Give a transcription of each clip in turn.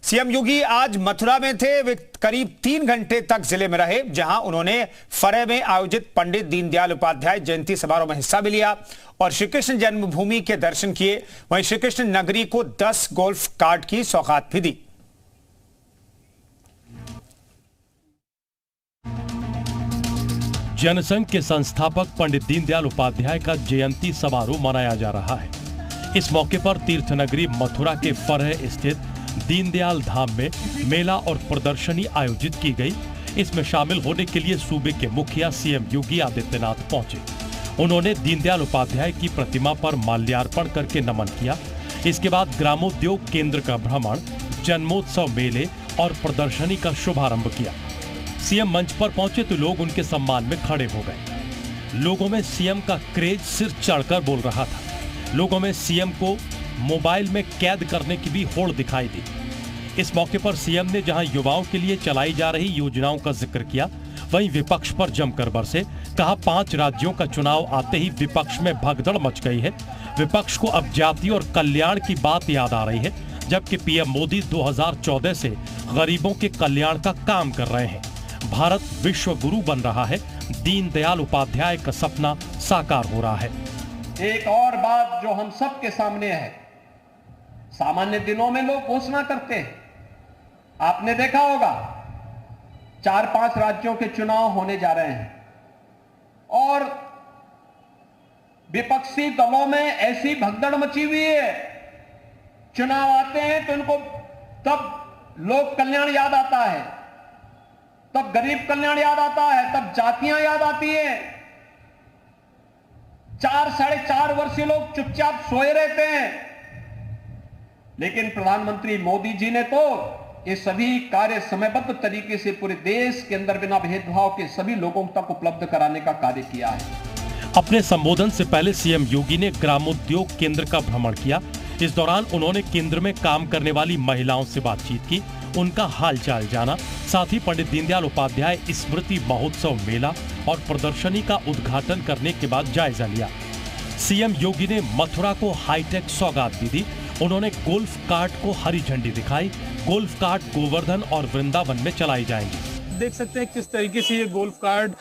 CM योगी आज मथुरा में थे। वे करीब 3 घंटे तक जिले में रहे, जहां उन्होंने फरह में आयोजित पंडित दीनदयाल उपाध्याय जयंती समारोह में हिस्सा भी लिया और श्री कृष्ण जन्मभूमि के दर्शन किए। वहीं श्री कृष्ण नगरी को 10 गोल्फ कार्ट की सौगात भी दी। जनसंघ के संस्थापक पंडित दीनदयाल उपाध्याय का जयंती समारोह मनाया जा रहा है। इस मौके पर तीर्थ नगरी मथुरा के फरह स्थित दीनदयाल धाम में मेला और प्रदर्शनी आयोजित की गई। इसमें शामिल होने के लिए सूबे के मुखिया सीएम योगी आदित्यनाथ पहुंचे। उन्होंने दीनदयाल उपाध्याय की प्रतिमा पर माल्यार्पण करके नमन किया। इसके बाद ग्रामोद्योग केंद्र का भ्रमण, जन्मोत्सव मेले और प्रदर्शनी का शुभारंभ किया। सीएम मंच पर पहुंचे तो लोग उनके सम्मान में खड़े हो गए। लोगों में सीएम का क्रेज सिर चढ़कर बोल रहा था। लोगों में सीएम को मोबाइल में कैद करने की भी होड़ दिखाई दी। इस मौके पर सीएम ने जहां युवाओं के लिए चलाई जा रही योजनाओं का जिक्र किया, वहीं विपक्ष पर जमकर बरसे। कहा 5 राज्यों का चुनाव आते ही विपक्ष में भगदड़ मच गई है। विपक्ष को अब जाति और कल्याण की बात याद आ रही है, जबकि पीएम मोदी 2014 से गरीबों के कल्याण का काम कर रहे हैं। भारत विश्व गुरु बन रहा है। दीनदयाल उपाध्याय का सपना साकार हो रहा है। एक और बात जो हम सबके सामने है, सामान्य दिनों में लोग घोषणा करते हैं, आपने देखा होगा 4-5 राज्यों के चुनाव होने जा रहे हैं और विपक्षी दलों में ऐसी भगदड़ मची हुई है। चुनाव आते हैं तो इनको तब लोक कल्याण याद आता है, तब गरीब कल्याण याद आता है, तब जातियां याद आती हैं। 4-4.5 वर्ष लोग चुपचाप सोए रहते हैं, लेकिन प्रधानमंत्री मोदी जी ने तो ये सभी कार्य समयबद्ध तरीके से पूरे देश के अंदर बिना भेदभाव के सभी लोगों तक उपलब्ध कराने का कार्य किया है। अपने संबोधन से पहले सीएम योगी ने ग्रामोद्योग केंद्र का भ्रमण किया। इस दौरान उन्होंने केंद्र में काम करने वाली महिलाओं से बातचीत की, उनका हालचाल जाना। साथ ही पंडित दीनदयाल उपाध्याय स्मृति महोत्सव मेला और प्रदर्शनी का उद्घाटन करने के बाद जायजा लिया। सीएम योगी ने मथुरा को हाईटेक सौगात भी दी। उन्होंने गोल्फ कार्ट को हरी झंडी दिखाई। गोल्फ कार्ट गोवर्धन और वृंदावन में चलाई जाएंगी। देख सकते हैं किस तरीके से ये गोल्फ कार्ट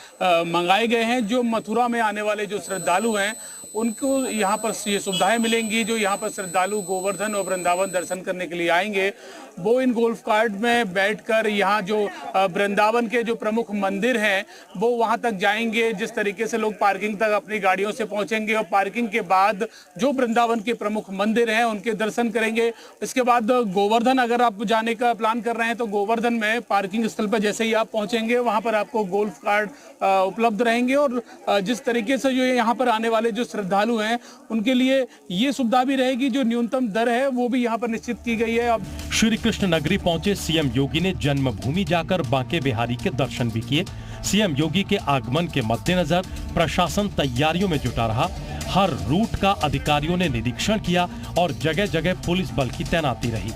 मंगाए गए हैं। जो मथुरा में आने वाले जो श्रद्धालु हैं उनको यहाँ पर ये सुविधाएं मिलेंगी। जो यहाँ पर श्रद्धालु गोवर्धन और वृंदावन दर्शन करने के लिए आएंगे, वो इन गोल्फ कार्ट में बैठकर यहाँ जो वृंदावन के जो प्रमुख मंदिर हैं वो वहाँ तक जाएंगे। जिस तरीके से लोग पार्किंग तक अपनी गाड़ियों से पहुँचेंगे और पार्किंग के बाद जो वृंदावन के प्रमुख मंदिर हैं उनके दर्शन करेंगे। इसके बाद गोवर्धन अगर आप जाने का प्लान कर रहे हैं तो गोवर्धन में पार्किंग स्थल पर जैसे ही आप पहुँचेंगे वहाँ पर आपको गोल्फ कार्ट उपलब्ध रहेंगे। और जिस तरीके से जो यहाँ पर आने वाले जो श्रद्धालु हैं उनके लिए ये सुविधा भी रहेगी, जो न्यूनतम दर है वो भी यहाँ पर निश्चित की गई है। अब श्री कृष्ण नगरी पहुंचे सीएम योगी ने जन्मभूमि जाकर बांके बिहारी के दर्शन भी किए। सीएम योगी के आगमन के मद्देनजर प्रशासन तैयारियों में जुटा रहा। हर रूट का अधिकारियों ने निरीक्षण किया और जगह जगह पुलिस बल की तैनाती रही।